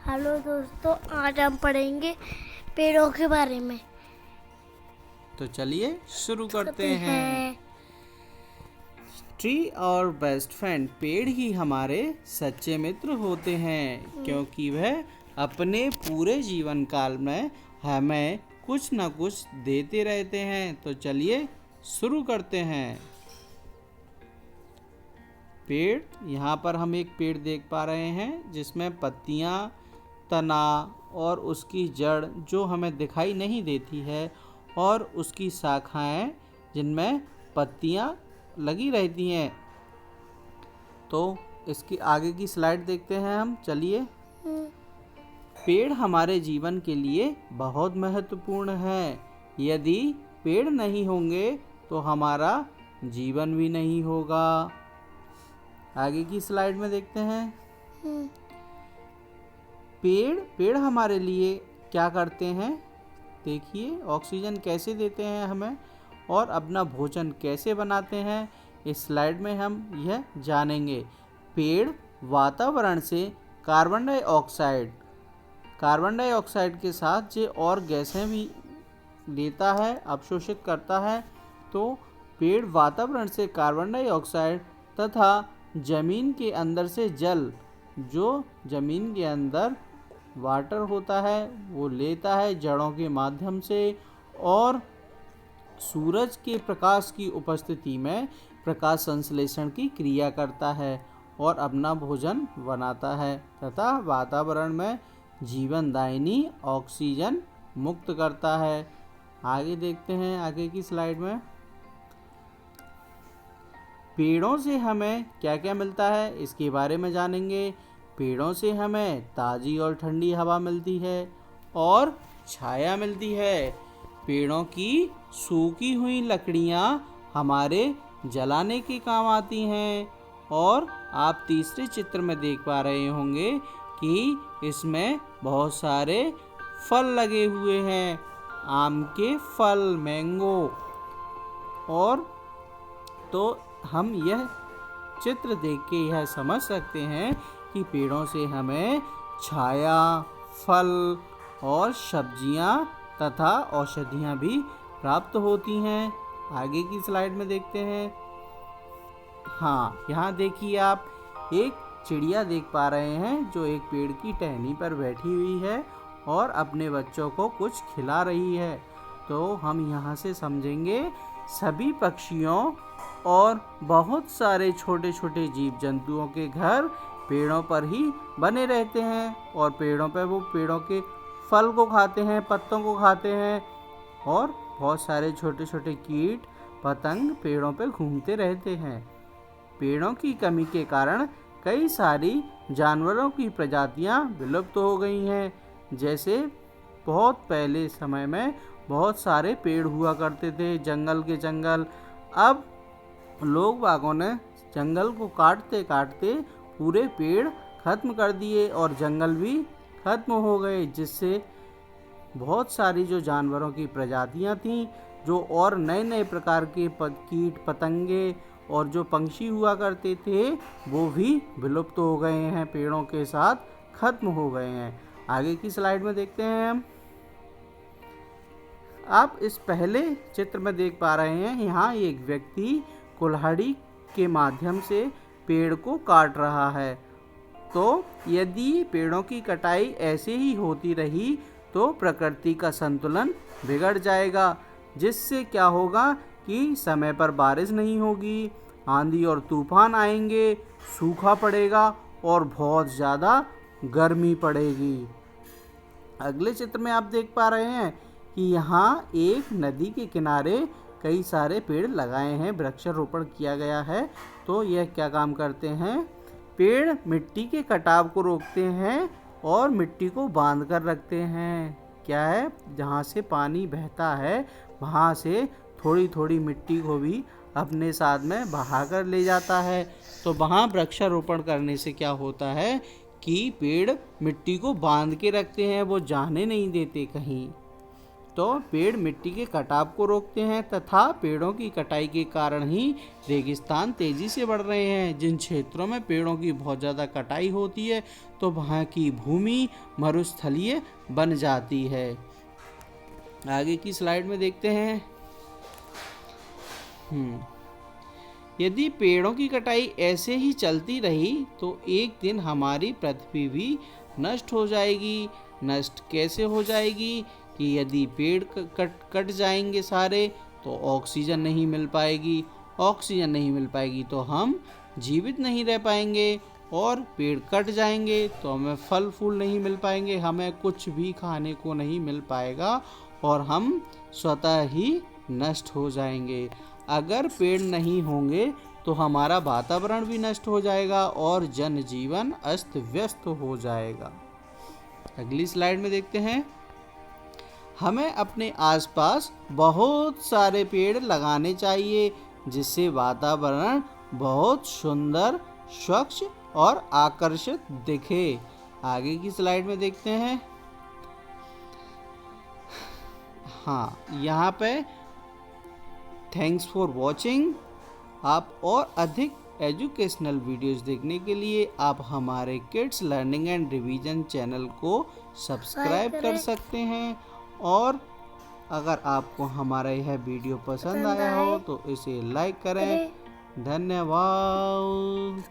Hello दोस्तों, आज हम पढ़ेंगे पेड़ों के बारे में। तो चलिए शुरू करते हैं। ट्री और बेस्ट फ्रेंड, पेड़ ही हमारे सच्चे मित्र होते हैं क्योंकि वह अपने पूरे जीवन काल में हमें कुछ न कुछ देते रहते हैं। तो चलिए शुरू करते हैं। पेड़, यहाँ पर हम एक पेड़ देख पा रहे हैं जिसमें पत्तियाँ, तना और उसकी जड़ जो हमें दिखाई नहीं देती है, और उसकी शाखाएं जिनमें पत्तियाँ लगी रहती हैं। तो इसकी आगे की स्लाइड देखते हैं हम। चलिए। पेड़ हमारे जीवन के लिए बहुत महत्वपूर्ण है। यदि पेड़ नहीं होंगे तो हमारा जीवन भी नहीं होगा। आगे की स्लाइड में देखते हैं। पेड़ हमारे लिए क्या करते हैं? देखिए, ऑक्सीजन कैसे देते हैं हमें और अपना भोजन कैसे बनाते हैं, इस स्लाइड में हम यह जानेंगे। पेड़ वातावरण से कार्बन डाइऑक्साइड के साथ जो और गैसें भी लेता है, अवशोषित करता है। तो पेड़ वातावरण से कार्बन डाइऑक्साइड तथा जमीन के अंदर से जल, जो जमीन के अंदर वाटर होता है, वो लेता है जड़ों के माध्यम से, और सूरज के प्रकाश की उपस्थिति में प्रकाश संश्लेषण की क्रिया करता है और अपना भोजन बनाता है तथा वातावरण में जीवनदायिनी ऑक्सीजन मुक्त करता है। आगे देखते हैं, आगे की स्लाइड में। पेड़ों से हमें क्या क्या मिलता है, इसके बारे में जानेंगे। पेड़ों से हमें ताज़ी और ठंडी हवा मिलती है और छाया मिलती है। पेड़ों की सूखी हुई लकड़ियाँ हमारे जलाने के काम आती हैं। और आप तीसरे चित्र में देख पा रहे होंगे कि इसमें बहुत सारे फल लगे हुए हैं, आम के फल, मैंगो। और तो हम यह चित्र देख के यह समझ सकते हैं कि पेड़ों से हमें छाया, फल और सब्जियां तथा औषधियां भी प्राप्त होती हैं। आगे की स्लाइड में देखते हैं। हाँ, यहाँ देखिए, आप एक चिड़िया देख पा रहे हैं जो एक पेड़ की टहनी पर बैठी हुई है और अपने बच्चों को कुछ खिला रही है। तो हम यहाँ से समझेंगे, सभी पक्षियों और बहुत सारे छोटे छोटे जीव जंतुओं के घर पेड़ों पर ही बने रहते हैं और पेड़ों पर वो पेड़ों के फल को खाते हैं, पत्तों को खाते हैं, और बहुत सारे छोटे छोटे कीट पतंग पेड़ों पर घूमते रहते हैं। पेड़ों की कमी के कारण कई सारी जानवरों की प्रजातियां विलुप्त हो गई हैं। जैसे बहुत पहले समय में बहुत सारे पेड़ हुआ करते थे, जंगल के जंगल। अब लोग बागों ने जंगल को काटते काटते पूरे पेड़ खत्म कर दिए और जंगल भी खत्म हो गए, जिससे बहुत सारी जो जानवरों की प्रजातियां थीं, जो और नए नए प्रकार के कीट पतंगे और जो पंछी हुआ करते थे, वो भी विलुप्त हो गए हैं, पेड़ों के साथ खत्म हो गए हैं। आगे की स्लाइड में देखते हैं हम। आप इस पहले चित्र में देख पा रहे हैं, यहाँ एक व्यक्ति कुल्हाड़ी के माध्यम से पेड़ को काट रहा है। तो यदि पेड़ों की कटाई ऐसे ही होती रही तो प्रकृति का संतुलन बिगड़ जाएगा, जिससे क्या होगा कि समय पर बारिश नहीं होगी, आंधी और तूफान आएंगे, सूखा पड़ेगा और बहुत ज़्यादा गर्मी पड़ेगी। अगले चित्र में आप देख पा रहे हैं कि यहाँ एक नदी के किनारे कई सारे पेड़ लगाए हैं, वृक्षारोपण किया गया है। तो यह क्या काम करते हैं? पेड़ मिट्टी के कटाव को रोकते हैं और मिट्टी को बांध कर रखते हैं। क्या है? जहाँ से पानी बहता है वहाँ से थोड़ी थोड़ी मिट्टी को भी अपने साथ में बहा कर ले जाता है। तो वहाँ वृक्षारोपण करने से क्या होता है कि पेड़ मिट्टी को बांध के रखते हैं, वो जाने नहीं देते कहीं। तो पेड़ मिट्टी के कटाव को रोकते हैं तथा पेड़ों की कटाई के कारण ही रेगिस्तान तेजी से बढ़ रहे हैं। जिन क्षेत्रों में पेड़ों की बहुत ज़्यादा कटाई होती है तो वहाँ की भूमि मरुस्थलीय बन जाती है। आगे की स्लाइड में देखते हैं। यदि पेड़ों की कटाई ऐसे ही चलती रही तो एक दिन हमारी पृथ्वी भी नष्ट हो जाएगी। नष्ट कैसे हो जाएगी कि यदि पेड़ कट जाएंगे सारे तो ऑक्सीजन नहीं मिल पाएगी। ऑक्सीजन नहीं मिल पाएगी तो हम जीवित नहीं रह पाएंगे, और पेड़ कट जाएंगे तो हमें फल फूल नहीं मिल पाएंगे, हमें कुछ भी खाने को नहीं मिल पाएगा और हम स्वतः ही नष्ट हो जाएंगे। अगर पेड़ नहीं होंगे तो हमारा वातावरण भी नष्ट हो जाएगा और जनजीवन अस्त व्यस्त हो जाएगा। अगली स्लाइड में देखते हैं। हमें अपने आसपास बहुत सारे पेड़ लगाने चाहिए जिससे वातावरण बहुत सुंदर, स्वच्छ और आकर्षित दिखे। आगे की स्लाइड में देखते हैं। हाँ, यहाँ पे थैंक्स फॉर वॉचिंग। आप और अधिक एजुकेशनल वीडियोस देखने के लिए आप हमारे kids learning and revision channel को सब्सक्राइब कर सकते हैं, और अगर आपको हमारा यह वीडियो पसंद आया हो तो इसे लाइक करें। धन्यवाद।